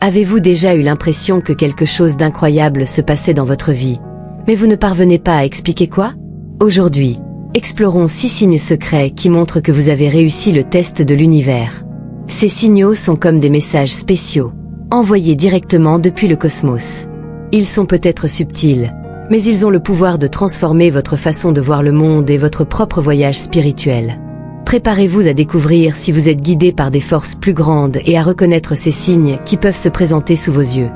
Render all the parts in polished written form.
Avez-vous déjà eu l'impression que quelque chose d'incroyable se passait dans votre vie, mais vous ne parvenez pas à expliquer quoi? Aujourd'hui, explorons 6 signes secrets qui montrent que vous avez réussi le test de l'univers. Ces signaux sont comme des messages spéciaux, envoyés directement depuis le cosmos. Ils sont peut-être subtils, mais ils ont le pouvoir de transformer votre façon de voir le monde et votre propre voyage spirituel. Préparez-vous à découvrir si vous êtes guidé par des forces plus grandes et à reconnaître ces signes qui peuvent se présenter sous vos yeux.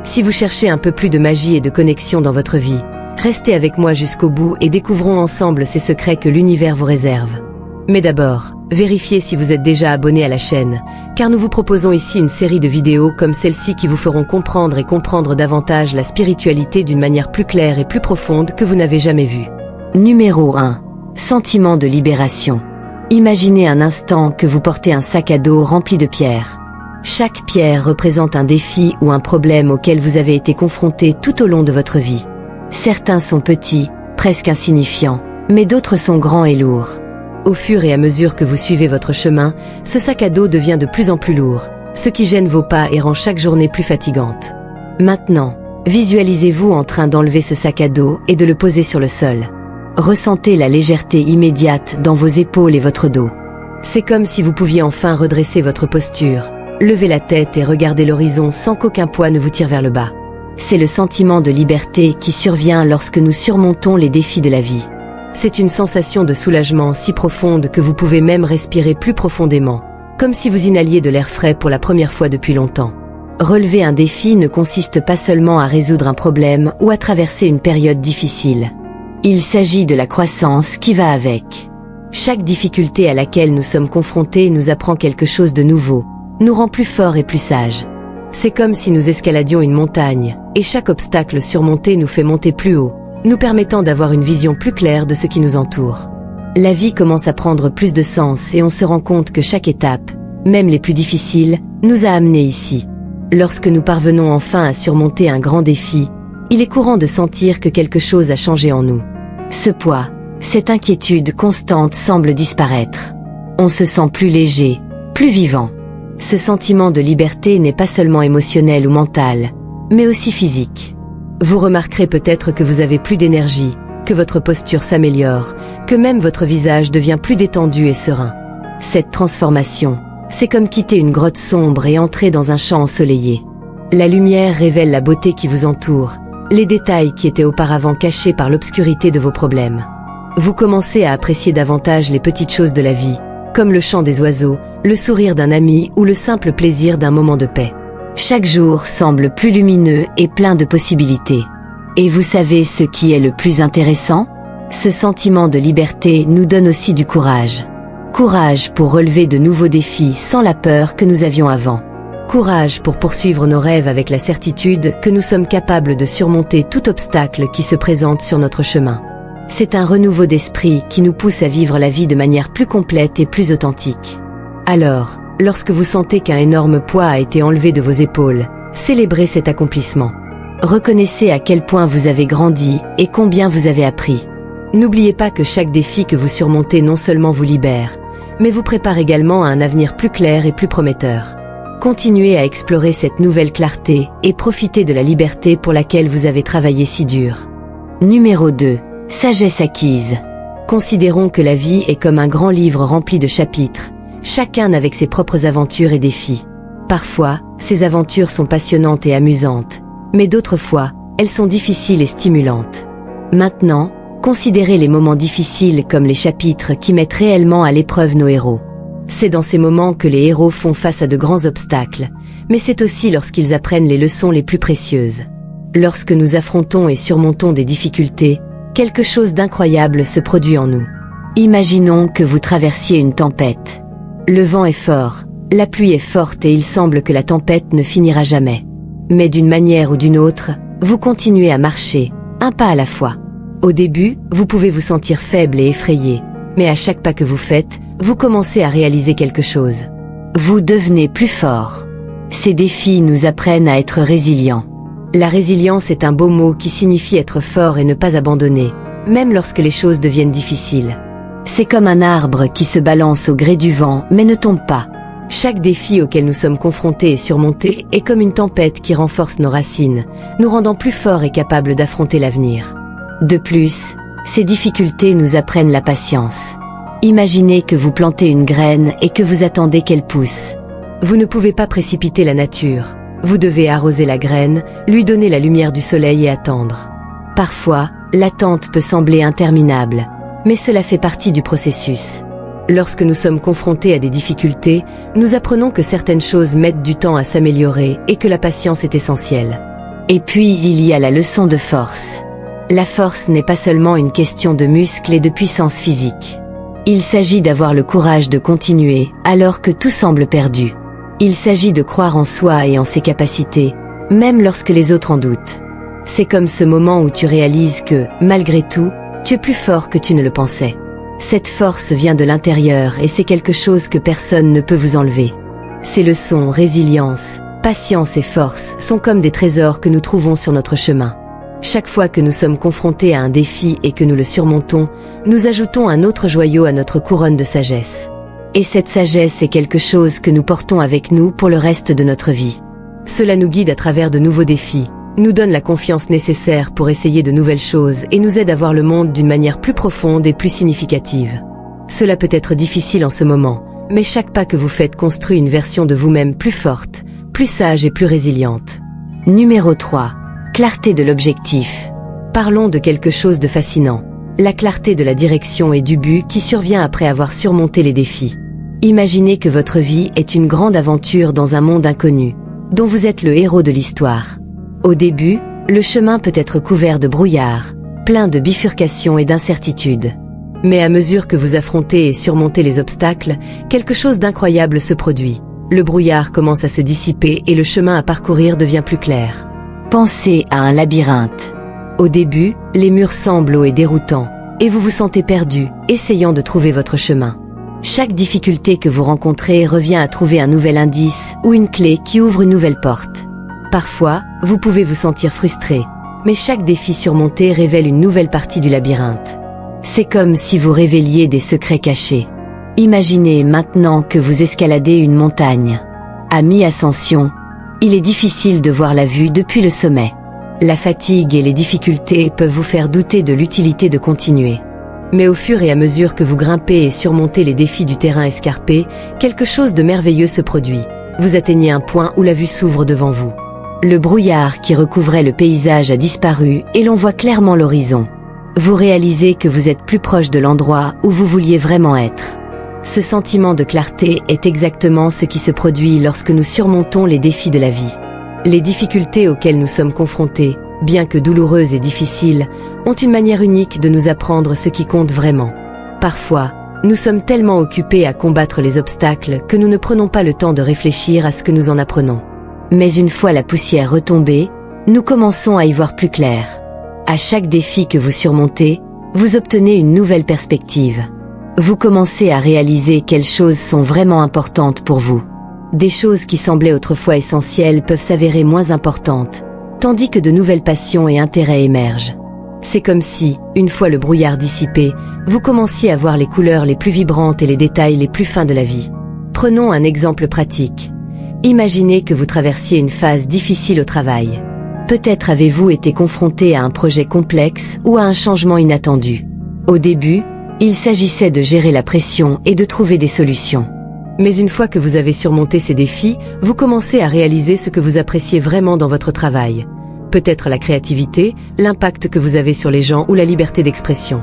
Si vous cherchez un peu plus de magie et de connexion dans votre vie, restez avec moi jusqu'au bout et découvrons ensemble ces secrets que l'univers vous réserve. Mais d'abord, vérifiez si vous êtes déjà abonné à la chaîne, car nous vous proposons ici une série de vidéos comme celle-ci qui vous feront comprendre davantage la spiritualité d'une manière plus claire et plus profonde que vous n'avez jamais vue. Numéro 1. Sentiment de libération. Imaginez un instant que vous portez un sac à dos rempli de pierres. Chaque pierre représente un défi ou un problème auquel vous avez été confronté tout au long de votre vie. Certains sont petits, presque insignifiants, mais d'autres sont grands et lourds. Au fur et à mesure que vous suivez votre chemin, ce sac à dos devient de plus en plus lourd, ce qui gêne vos pas et rend chaque journée plus fatigante. Maintenant, visualisez-vous en train d'enlever ce sac à dos et de le poser sur le sol. Ressentez la légèreté immédiate dans vos épaules et votre dos. C'est comme si vous pouviez enfin redresser votre posture, lever la tête et regarder l'horizon sans qu'aucun poids ne vous tire vers le bas. C'est le sentiment de liberté qui survient lorsque nous surmontons les défis de la vie. C'est une sensation de soulagement si profonde que vous pouvez même respirer plus profondément, comme si vous inhaliez de l'air frais pour la première fois depuis longtemps. Relever un défi ne consiste pas seulement à résoudre un problème ou à traverser une période difficile. Il s'agit de la croissance qui va avec. Chaque difficulté à laquelle nous sommes confrontés nous apprend quelque chose de nouveau, nous rend plus forts et plus sages. C'est comme si nous escaladions une montagne, et chaque obstacle surmonté nous fait monter plus haut, nous permettant d'avoir une vision plus claire de ce qui nous entoure. La vie commence à prendre plus de sens et on se rend compte que chaque étape, même les plus difficiles, nous a amenés ici. Lorsque nous parvenons enfin à surmonter un grand défi, il est courant de sentir que quelque chose a changé en nous. Ce poids, cette inquiétude constante semble disparaître. On se sent plus léger, plus vivant. Ce sentiment de liberté n'est pas seulement émotionnel ou mental, mais aussi physique. Vous remarquerez peut-être que vous avez plus d'énergie, que votre posture s'améliore, que même votre visage devient plus détendu et serein. Cette transformation, c'est comme quitter une grotte sombre et entrer dans un champ ensoleillé. La lumière révèle la beauté qui vous entoure, les détails qui étaient auparavant cachés par l'obscurité de vos problèmes. Vous commencez à apprécier davantage les petites choses de la vie, comme le chant des oiseaux, le sourire d'un ami ou le simple plaisir d'un moment de paix. Chaque jour semble plus lumineux et plein de possibilités. Et vous savez ce qui est le plus intéressant? Ce sentiment de liberté nous donne aussi du courage. Courage pour relever de nouveaux défis sans la peur que nous avions avant. Courage pour poursuivre nos rêves avec la certitude que nous sommes capables de surmonter tout obstacle qui se présente sur notre chemin. C'est un renouveau d'esprit qui nous pousse à vivre la vie de manière plus complète et plus authentique. Alors, lorsque vous sentez qu'un énorme poids a été enlevé de vos épaules, célébrez cet accomplissement. Reconnaissez à quel point vous avez grandi et combien vous avez appris. N'oubliez pas que chaque défi que vous surmontez non seulement vous libère, mais vous prépare également à un avenir plus clair et plus prometteur. Continuez à explorer cette nouvelle clarté et profitez de la liberté pour laquelle vous avez travaillé si dur. Numéro 2. Sagesse acquise. Considérons que la vie est comme un grand livre rempli de chapitres, chacun avec ses propres aventures et défis. Parfois, ces aventures sont passionnantes et amusantes, mais d'autres fois, elles sont difficiles et stimulantes. Maintenant, considérez les moments difficiles comme les chapitres qui mettent réellement à l'épreuve nos héros. C'est dans ces moments que les héros font face à de grands obstacles, mais c'est aussi lorsqu'ils apprennent les leçons les plus précieuses. Lorsque nous affrontons et surmontons des difficultés, quelque chose d'incroyable se produit en nous. Imaginons que vous traversiez une tempête. Le vent est fort, la pluie est forte et il semble que la tempête ne finira jamais. Mais d'une manière ou d'une autre, vous continuez à marcher, un pas à la fois. Au début, vous pouvez vous sentir faible et effrayé, mais à chaque pas que vous faites, vous commencez à réaliser quelque chose. Vous devenez plus fort. Ces défis nous apprennent à être résilients. La résilience est un beau mot qui signifie être fort et ne pas abandonner, même lorsque les choses deviennent difficiles. C'est comme un arbre qui se balance au gré du vent mais ne tombe pas. Chaque défi auquel nous sommes confrontés et surmontés est comme une tempête qui renforce nos racines, nous rendant plus forts et capables d'affronter l'avenir. De plus, ces difficultés nous apprennent la patience. Imaginez que vous plantez une graine et que vous attendez qu'elle pousse. Vous ne pouvez pas précipiter la nature. Vous devez arroser la graine, lui donner la lumière du soleil et attendre. Parfois, l'attente peut sembler interminable, mais cela fait partie du processus. Lorsque nous sommes confrontés à des difficultés, nous apprenons que certaines choses mettent du temps à s'améliorer et que la patience est essentielle. Et puis il y a la leçon de force. La force n'est pas seulement une question de muscles et de puissance physique. Il s'agit d'avoir le courage de continuer alors que tout semble perdu. Il s'agit de croire en soi et en ses capacités, même lorsque les autres en doutent. C'est comme ce moment où tu réalises que, malgré tout, tu es plus fort que tu ne le pensais. Cette force vient de l'intérieur et c'est quelque chose que personne ne peut vous enlever. Ces leçons, résilience, patience et force sont comme des trésors que nous trouvons sur notre chemin. Chaque fois que nous sommes confrontés à un défi et que nous le surmontons, nous ajoutons un autre joyau à notre couronne de sagesse. Et cette sagesse est quelque chose que nous portons avec nous pour le reste de notre vie. Cela nous guide à travers de nouveaux défis, nous donne la confiance nécessaire pour essayer de nouvelles choses et nous aide à voir le monde d'une manière plus profonde et plus significative. Cela peut être difficile en ce moment, mais chaque pas que vous faites construit une version de vous-même plus forte, plus sage et plus résiliente. Numéro 3. Clarté de l'objectif. Parlons de quelque chose de fascinant. La clarté de la direction et du but qui survient après avoir surmonté les défis. Imaginez que votre vie est une grande aventure dans un monde inconnu, dont vous êtes le héros de l'histoire. Au début, le chemin peut être couvert de brouillard, plein de bifurcations et d'incertitudes. Mais à mesure que vous affrontez et surmontez les obstacles, quelque chose d'incroyable se produit. Le brouillard commence à se dissiper et le chemin à parcourir devient plus clair. Pensez à un labyrinthe. Au début, les murs semblent hauts et déroutants, et vous vous sentez perdu, essayant de trouver votre chemin. Chaque difficulté que vous rencontrez revient à trouver un nouvel indice ou une clé qui ouvre une nouvelle porte. Parfois, vous pouvez vous sentir frustré, mais chaque défi surmonté révèle une nouvelle partie du labyrinthe. C'est comme si vous révéliez des secrets cachés. Imaginez maintenant que vous escaladez une montagne. À mi-ascension, il est difficile de voir la vue depuis le sommet. La fatigue et les difficultés peuvent vous faire douter de l'utilité de continuer. Mais au fur et à mesure que vous grimpez et surmontez les défis du terrain escarpé, quelque chose de merveilleux se produit. Vous atteignez un point où la vue s'ouvre devant vous. Le brouillard qui recouvrait le paysage a disparu et l'on voit clairement l'horizon. Vous réalisez que vous êtes plus proche de l'endroit où vous vouliez vraiment être. Ce sentiment de clarté est exactement ce qui se produit lorsque nous surmontons les défis de la vie. Les difficultés auxquelles nous sommes confrontés, bien que douloureuses et difficiles, ont une manière unique de nous apprendre ce qui compte vraiment. Parfois, nous sommes tellement occupés à combattre les obstacles que nous ne prenons pas le temps de réfléchir à ce que nous en apprenons. Mais une fois la poussière retombée, nous commençons à y voir plus clair. À chaque défi que vous surmontez, vous obtenez une nouvelle perspective. Vous commencez à réaliser quelles choses sont vraiment importantes pour vous. Des choses qui semblaient autrefois essentielles peuvent s'avérer moins importantes, tandis que de nouvelles passions et intérêts émergent. C'est comme si, une fois le brouillard dissipé, vous commenciez à voir les couleurs les plus vibrantes et les détails les plus fins de la vie. Prenons un exemple pratique. Imaginez que vous traversiez une phase difficile au travail. Peut-être avez-vous été confronté à un projet complexe ou à un changement inattendu. Au début, il s'agissait de gérer la pression et de trouver des solutions. Mais une fois que vous avez surmonté ces défis, vous commencez à réaliser ce que vous appréciez vraiment dans votre travail. Peut-être la créativité, l'impact que vous avez sur les gens ou la liberté d'expression.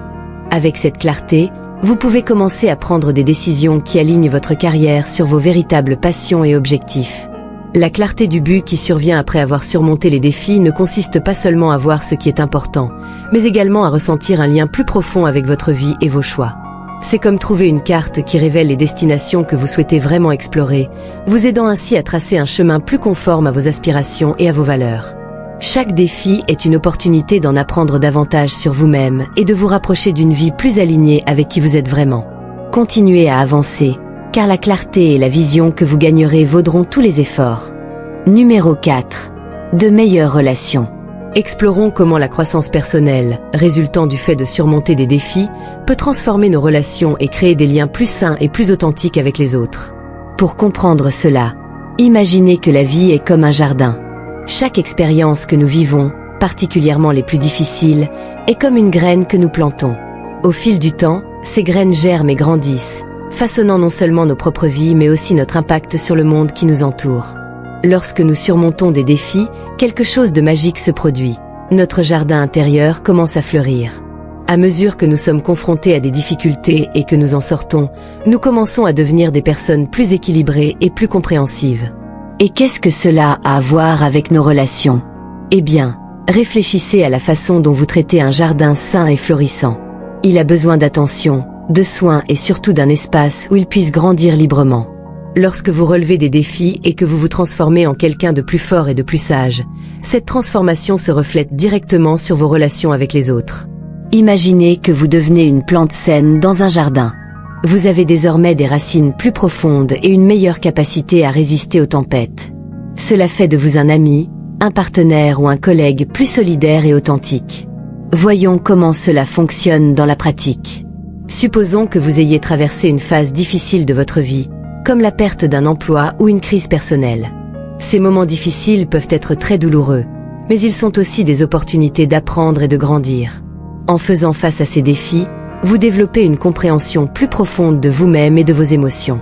Avec cette clarté, vous pouvez commencer à prendre des décisions qui alignent votre carrière sur vos véritables passions et objectifs. La clarté du but qui survient après avoir surmonté les défis ne consiste pas seulement à voir ce qui est important, mais également à ressentir un lien plus profond avec votre vie et vos choix. C'est comme trouver une carte qui révèle les destinations que vous souhaitez vraiment explorer, vous aidant ainsi à tracer un chemin plus conforme à vos aspirations et à vos valeurs. Chaque défi est une opportunité d'en apprendre davantage sur vous-même et de vous rapprocher d'une vie plus alignée avec qui vous êtes vraiment. Continuez à avancer, car la clarté et la vision que vous gagnerez vaudront tous les efforts. Numéro 4. De meilleures relations. Explorons comment la croissance personnelle, résultant du fait de surmonter des défis, peut transformer nos relations et créer des liens plus sains et plus authentiques avec les autres. Pour comprendre cela, imaginez que la vie est comme un jardin. Chaque expérience que nous vivons, particulièrement les plus difficiles, est comme une graine que nous plantons. Au fil du temps, ces graines germent et grandissent, façonnant non seulement nos propres vies mais aussi notre impact sur le monde qui nous entoure. Lorsque nous surmontons des défis, quelque chose de magique se produit. Notre jardin intérieur commence à fleurir. À mesure que nous sommes confrontés à des difficultés et que nous en sortons, nous commençons à devenir des personnes plus équilibrées et plus compréhensives. Et qu'est-ce que cela a à voir avec nos relations? Eh bien, réfléchissez à la façon dont vous traitez un jardin sain et florissant. Il a besoin d'attention, de soins et surtout d'un espace où il puisse grandir librement. Lorsque vous relevez des défis et que vous vous transformez en quelqu'un de plus fort et de plus sage, cette transformation se reflète directement sur vos relations avec les autres. Imaginez que vous devenez une plante saine dans un jardin. Vous avez désormais des racines plus profondes et une meilleure capacité à résister aux tempêtes. Cela fait de vous un ami, un partenaire ou un collègue plus solidaire et authentique. Voyons comment cela fonctionne dans la pratique. Supposons que vous ayez traversé une phase difficile de votre vie, comme la perte d'un emploi ou une crise personnelle. Ces moments difficiles peuvent être très douloureux, mais ils sont aussi des opportunités d'apprendre et de grandir. En faisant face à ces défis, vous développez une compréhension plus profonde de vous-même et de vos émotions.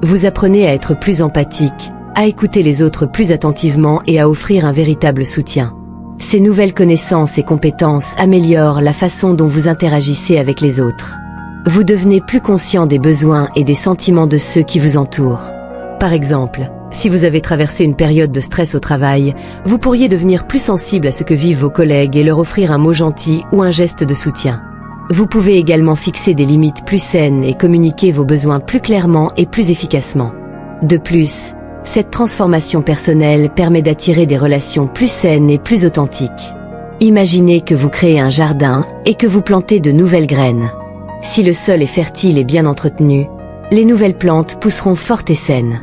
Vous apprenez à être plus empathique, à écouter les autres plus attentivement et à offrir un véritable soutien. Ces nouvelles connaissances et compétences améliorent la façon dont vous interagissez avec les autres. Vous devenez plus conscient des besoins et des sentiments de ceux qui vous entourent. Par exemple, si vous avez traversé une période de stress au travail, vous pourriez devenir plus sensible à ce que vivent vos collègues et leur offrir un mot gentil ou un geste de soutien. Vous pouvez également fixer des limites plus saines et communiquer vos besoins plus clairement et plus efficacement. De plus, cette transformation personnelle permet d'attirer des relations plus saines et plus authentiques. Imaginez que vous créez un jardin et que vous plantez de nouvelles graines. Si le sol est fertile et bien entretenu, les nouvelles plantes pousseront fortes et saines.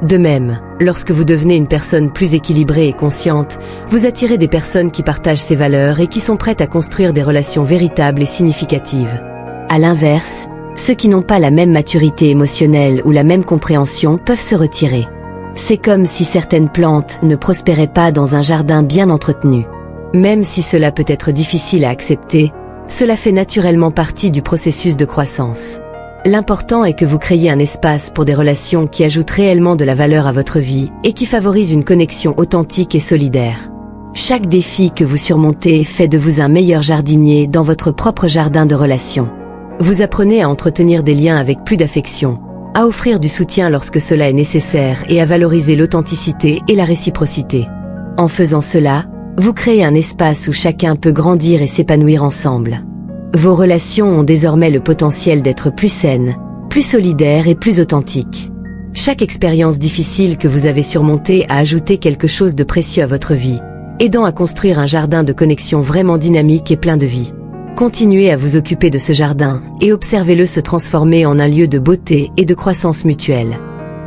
De même, lorsque vous devenez une personne plus équilibrée et consciente, vous attirez des personnes qui partagent ces valeurs et qui sont prêtes à construire des relations véritables et significatives. À l'inverse, ceux qui n'ont pas la même maturité émotionnelle ou la même compréhension peuvent se retirer. C'est comme si certaines plantes ne prospéraient pas dans un jardin bien entretenu. Même si cela peut être difficile à accepter, cela fait naturellement partie du processus de croissance. L'important est que vous créiez un espace pour des relations qui ajoutent réellement de la valeur à votre vie et qui favorisent une connexion authentique et solidaire. Chaque défi que vous surmontez fait de vous un meilleur jardinier dans votre propre jardin de relations. Vous apprenez à entretenir des liens avec plus d'affection, à offrir du soutien lorsque cela est nécessaire et à valoriser l'authenticité et la réciprocité. En faisant cela, vous créez un espace où chacun peut grandir et s'épanouir ensemble. Vos relations ont désormais le potentiel d'être plus saines, plus solidaires et plus authentiques. Chaque expérience difficile que vous avez surmontée a ajouté quelque chose de précieux à votre vie, aidant à construire un jardin de connexion vraiment dynamique et plein de vie. Continuez à vous occuper de ce jardin et observez-le se transformer en un lieu de beauté et de croissance mutuelle.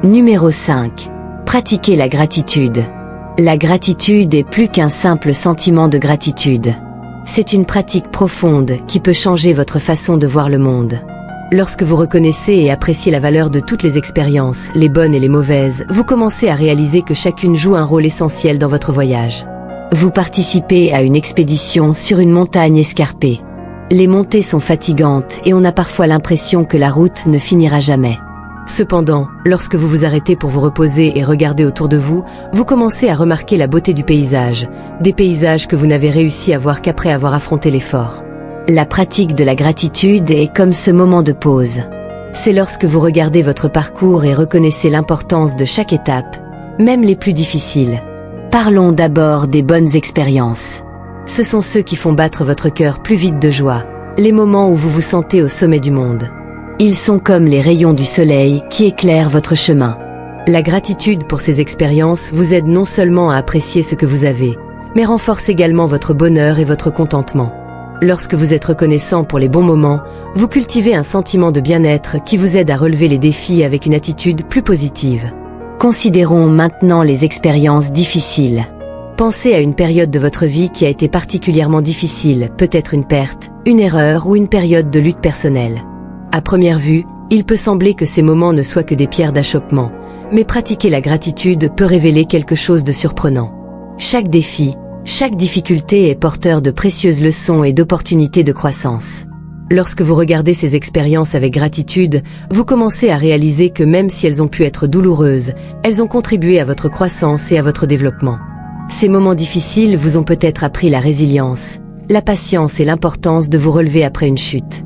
Numéro 5. Pratiquez la gratitude. La gratitude est plus qu'un simple sentiment de gratitude. C'est une pratique profonde qui peut changer votre façon de voir le monde. Lorsque vous reconnaissez et appréciez la valeur de toutes les expériences, les bonnes et les mauvaises, vous commencez à réaliser que chacune joue un rôle essentiel dans votre voyage. Vous participez à une expédition sur une montagne escarpée. Les montées sont fatigantes et on a parfois l'impression que la route ne finira jamais. Cependant, lorsque vous vous arrêtez pour vous reposer et regarder autour de vous, vous commencez à remarquer la beauté du paysage, des paysages que vous n'avez réussi à voir qu'après avoir affronté l'effort. La pratique de la gratitude est comme ce moment de pause. C'est lorsque vous regardez votre parcours et reconnaissez l'importance de chaque étape, même les plus difficiles. Parlons d'abord des bonnes expériences. Ce sont ceux qui font battre votre cœur plus vite de joie, les moments où vous vous sentez au sommet du monde. Ils sont comme les rayons du soleil qui éclairent votre chemin. La gratitude pour ces expériences vous aide non seulement à apprécier ce que vous avez, mais renforce également votre bonheur et votre contentement. Lorsque vous êtes reconnaissant pour les bons moments, vous cultivez un sentiment de bien-être qui vous aide à relever les défis avec une attitude plus positive. Considérons maintenant les expériences difficiles. Pensez à une période de votre vie qui a été particulièrement difficile, peut-être une perte, une erreur ou une période de lutte personnelle. À première vue, il peut sembler que ces moments ne soient que des pierres d'achoppement, Mais pratiquer la gratitude peut révéler quelque chose de surprenant. Chaque défi, chaque difficulté est porteur de précieuses leçons et d'opportunités de croissance. Lorsque vous regardez ces expériences avec gratitude, vous commencez à réaliser que même si elles ont pu être douloureuses, elles ont contribué à votre croissance et à votre développement. Ces moments difficiles vous ont peut-être appris la résilience, la patience et l'importance de vous relever après une chute.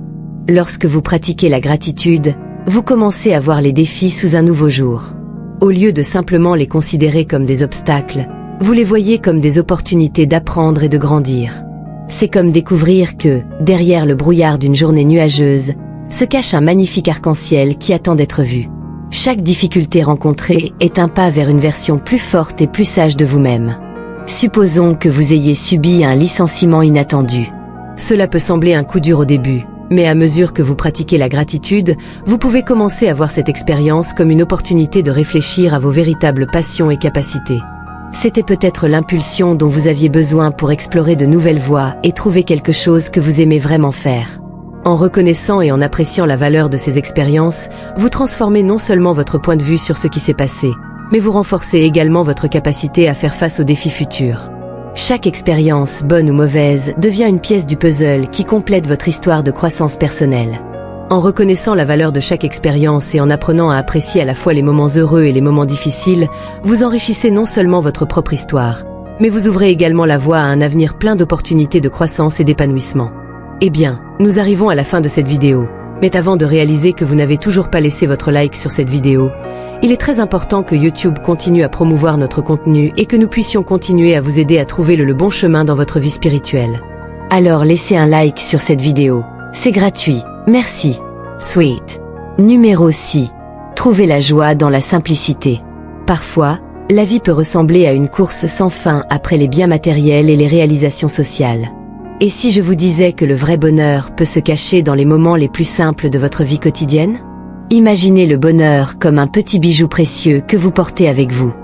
Lorsque vous pratiquez la gratitude, vous commencez à voir les défis sous un nouveau jour. Au lieu de simplement les considérer comme des obstacles, vous les voyez comme des opportunités d'apprendre et de grandir. C'est comme découvrir que, derrière le brouillard d'une journée nuageuse, se cache un magnifique arc-en-ciel qui attend d'être vu. Chaque difficulté rencontrée est un pas vers une version plus forte et plus sage de vous-même. Supposons que vous ayez subi un licenciement inattendu. Cela peut sembler un coup dur au début, mais à mesure que vous pratiquez la gratitude, vous pouvez commencer à voir cette expérience comme une opportunité de réfléchir à vos véritables passions et capacités. C'était peut-être l'impulsion dont vous aviez besoin pour explorer de nouvelles voies et trouver quelque chose que vous aimez vraiment faire. En reconnaissant et en appréciant la valeur de ces expériences, vous transformez non seulement votre point de vue sur ce qui s'est passé, mais vous renforcez également votre capacité à faire face aux défis futurs. Chaque expérience, bonne ou mauvaise, devient une pièce du puzzle qui complète votre histoire de croissance personnelle. En reconnaissant la valeur de chaque expérience et en apprenant à apprécier à la fois les moments heureux et les moments difficiles, vous enrichissez non seulement votre propre histoire, mais vous ouvrez également la voie à un avenir plein d'opportunités de croissance et d'épanouissement. Eh bien, nous arrivons à la fin de cette vidéo, mais avant de réaliser que vous n'avez toujours pas laissé votre like sur cette vidéo, il est très important que YouTube continue à promouvoir notre contenu et que nous puissions continuer à vous aider à trouver le bon chemin dans votre vie spirituelle. Alors laissez un like sur cette vidéo, c'est gratuit. Merci. Sweet. Numéro 6. Trouvez la joie dans la simplicité. Parfois, la vie peut ressembler à une course sans fin après les biens matériels et les réalisations sociales. Et si je vous disais que le vrai bonheur peut se cacher dans les moments les plus simples de votre vie quotidienne? Imaginez le bonheur comme un petit bijou précieux que vous portez avec vous.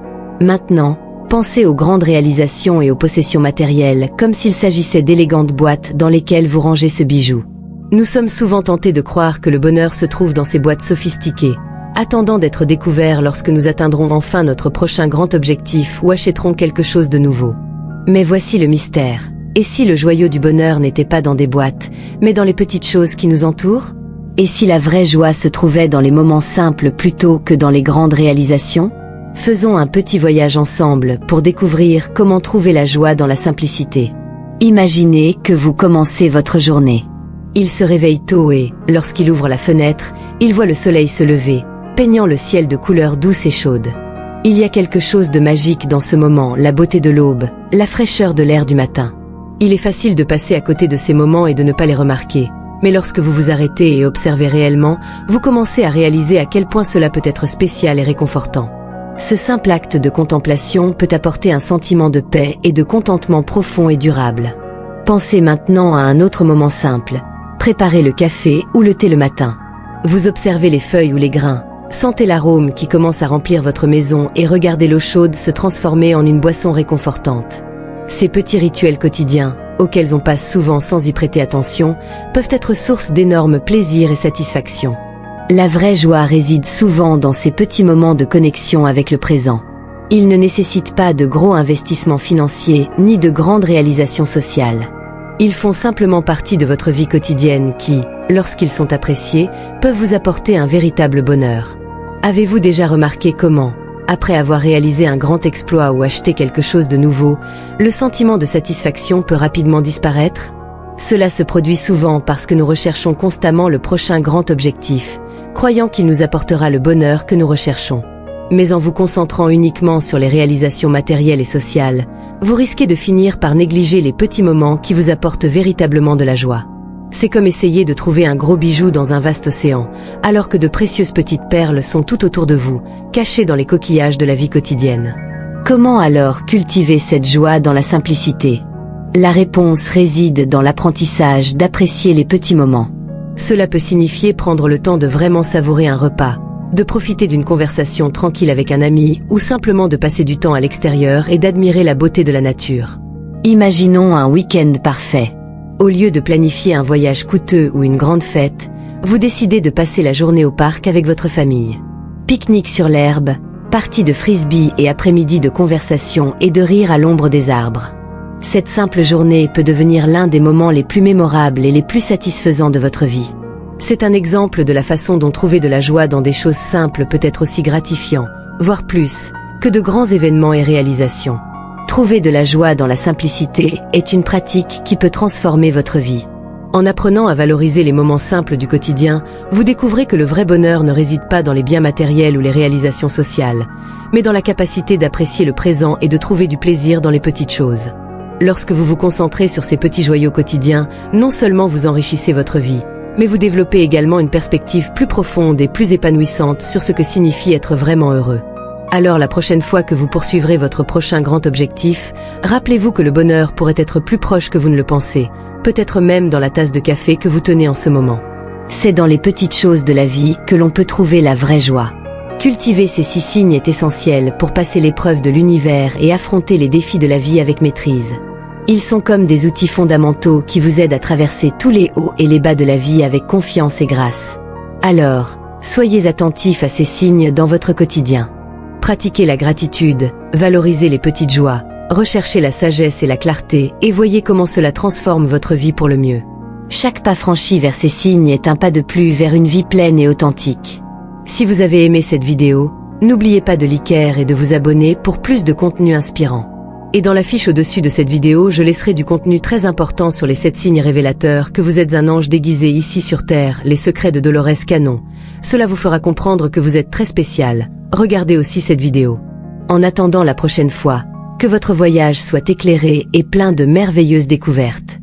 Maintenant, pensez aux grandes réalisations et aux possessions matérielles comme s'il s'agissait d'élégantes boîtes dans lesquelles vous rangez ce bijou. Nous sommes souvent tentés de croire que le bonheur se trouve dans ces boîtes sophistiquées, attendant d'être découverts lorsque nous atteindrons enfin notre prochain grand objectif ou achèterons quelque chose de nouveau. Mais voici le mystère. Et si le joyau du bonheur n'était pas dans des boîtes, mais dans les petites choses qui nous entourent? Et si la vraie joie se trouvait dans les moments simples plutôt que dans les grandes réalisations? Faisons un petit voyage ensemble pour découvrir comment trouver la joie dans la simplicité. Imaginez que vous commencez votre journée. Il se réveille tôt et, lorsqu'il ouvre la fenêtre, il voit le soleil se lever, peignant le ciel de couleurs douces et chaudes. Il y a quelque chose de magique dans ce moment, la beauté de l'aube, la fraîcheur de l'air du matin. Il est facile de passer à côté de ces moments et de ne pas les remarquer, mais lorsque vous vous arrêtez et observez réellement, vous commencez à réaliser à quel point cela peut être spécial et réconfortant. Ce simple acte de contemplation peut apporter un sentiment de paix et de contentement profond et durable. Pensez maintenant à un autre moment simple. Préparez le café ou le thé le matin. Vous observez les feuilles ou les grains, sentez l'arôme qui commence à remplir votre maison et regardez l'eau chaude se transformer en une boisson réconfortante. Ces petits rituels quotidiens, auxquels on passe souvent sans y prêter attention, peuvent être source d'énormes plaisirs et satisfaction. La vraie joie réside souvent dans ces petits moments de connexion avec le présent. Ils ne nécessitent pas de gros investissements financiers ni de grandes réalisations sociales. Ils font simplement partie de votre vie quotidienne qui, lorsqu'ils sont appréciés, peuvent vous apporter un véritable bonheur. Avez-vous déjà remarqué comment, après avoir réalisé un grand exploit ou acheté quelque chose de nouveau, le sentiment de satisfaction peut rapidement disparaître? Cela se produit souvent parce que nous recherchons constamment le prochain grand objectif, croyant qu'il nous apportera le bonheur que nous recherchons. Mais en vous concentrant uniquement sur les réalisations matérielles et sociales, vous risquez de finir par négliger les petits moments qui vous apportent véritablement de la joie. C'est comme essayer de trouver un gros bijou dans un vaste océan, alors que de précieuses petites perles sont tout autour de vous, cachées dans les coquillages de la vie quotidienne. Comment alors cultiver cette joie dans la simplicité? La réponse réside dans l'apprentissage d'apprécier les petits moments. Cela peut signifier prendre le temps de vraiment savourer un repas, de profiter d'une conversation tranquille avec un ami ou simplement de passer du temps à l'extérieur et d'admirer la beauté de la nature. Imaginons un week-end parfait. Au lieu de planifier un voyage coûteux ou une grande fête, vous décidez de passer la journée au parc avec votre famille. Pique-nique sur l'herbe, parties de frisbee et après-midi de conversation et de rire à l'ombre des arbres. Cette simple journée peut devenir l'un des moments les plus mémorables et les plus satisfaisants de votre vie. C'est un exemple de la façon dont trouver de la joie dans des choses simples peut être aussi gratifiant, voire plus, que de grands événements et réalisations. Trouver de la joie dans la simplicité est une pratique qui peut transformer votre vie. En apprenant à valoriser les moments simples du quotidien, vous découvrez que le vrai bonheur ne réside pas dans les biens matériels ou les réalisations sociales, mais dans la capacité d'apprécier le présent et de trouver du plaisir dans les petites choses. Lorsque vous vous concentrez sur ces petits joyaux quotidiens, non seulement vous enrichissez votre vie, mais vous développez également une perspective plus profonde et plus épanouissante sur ce que signifie être vraiment heureux. Alors la prochaine fois que vous poursuivrez votre prochain grand objectif, rappelez-vous que le bonheur pourrait être plus proche que vous ne le pensez, peut-être même dans la tasse de café que vous tenez en ce moment. C'est dans les petites choses de la vie que l'on peut trouver la vraie joie. Cultiver ces 6 signes est essentiel pour passer l'épreuve de l'univers et affronter les défis de la vie avec maîtrise. Ils sont comme des outils fondamentaux qui vous aident à traverser tous les hauts et les bas de la vie avec confiance et grâce. Alors, soyez attentifs à ces signes dans votre quotidien. Pratiquez la gratitude, valorisez les petites joies, recherchez la sagesse et la clarté et voyez comment cela transforme votre vie pour le mieux. Chaque pas franchi vers ces signes est un pas de plus vers une vie pleine et authentique. Si vous avez aimé cette vidéo, n'oubliez pas de liker et de vous abonner pour plus de contenu inspirant. Et dans la fiche au-dessus de cette vidéo, je laisserai du contenu très important sur les 7 signes révélateurs que vous êtes un ange déguisé ici sur Terre, les secrets de Dolores Cannon. Cela vous fera comprendre que vous êtes très spécial. Regardez aussi cette vidéo. En attendant la prochaine fois, que votre voyage soit éclairé et plein de merveilleuses découvertes.